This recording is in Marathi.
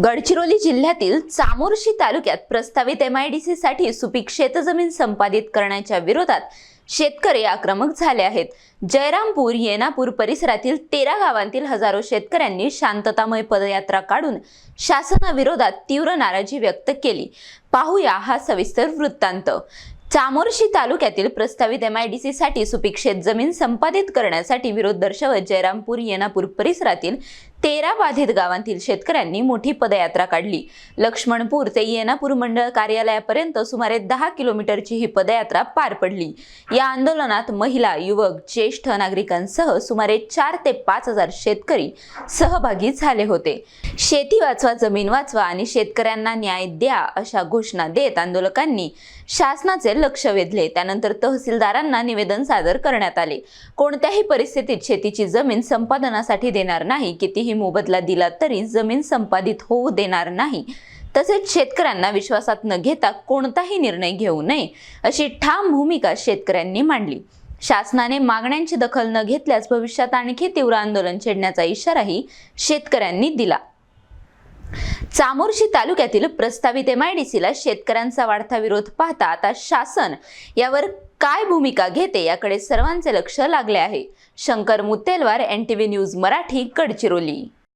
गडचिरोली जिल्ह्यातील चामोर्शी तालुक्यात प्रस्तावित MIDC साठी सुपीक शेतजमीन संपादित करण्याच्या विरोधात शेतकरी आक्रमक झाले आहेत। जयरामपूर येनापूर परिसरातील 13 गावांतील हजारो शेतकऱ्यांनी शांततामय पदयात्रा काढून शासनाविरोधात तीव्र नाराजी व्यक्त केली। पाहूया हा सविस्तर वृत्तांत। चामोर्शी तालुक्यातील प्रस्तावित MIDC साठी सुपीक शेतजमीन संपादित करण्यासाठी विरोध दर्शवत जयरामपूर येनापूर परिसरातील 13 बाधित गावांतील शेतकऱ्यांनी मोठी पदयात्रा काढली। लक्ष्मणपूर ते येनापूर मंडळ कार्यालयापर्यंत सुमारे 10 किलोमीटरची ही पदयात्रा पार पडली। या आंदोलनात महिला, युवक, ज्येष्ठ नागरिकांसह सुमारे 4 ते 5 हजार शेतकरी सहभागी झाले होते। शेती वाचवा, जमीन वाचवा आणि शेतकऱ्यांना न्याय द्या अशा घोषणा देत आंदोलकांनी शासनाचे लक्ष वेधले। त्यानंतर तहसीलदारांना निवेदन सादर करण्यात आले। कोणत्याही परिस्थितीत शेतीची जमीन संपादनासाठी देणार नाही, कितीही मोबदला दिला तरी जमीन संपादित होऊ देणार नाही। तसेच शेतकऱ्यांना विश्वासात न घेता कोणताही निर्णय घेऊ नये अशी ठाम भूमिका शेतकऱ्यांनी मांडली। शासनाने मागण्यांची दखल न घेतल्यास भविष्यात आणखी तीव्र आंदोलन छेडण्याचा इशाराही शेतकऱ्यांनी दिला। चामोर्शी तालुक्यातील प्रस्तावित MIDC ला शेतकऱ्यांचा वाढता विरोध पाहता आता शासन यावर काय भूमिका घेते याकडे सर्वांचे लक्ष लागले आहे। Shankar Mutelwar, NTV news Marathi, Gadchiroli.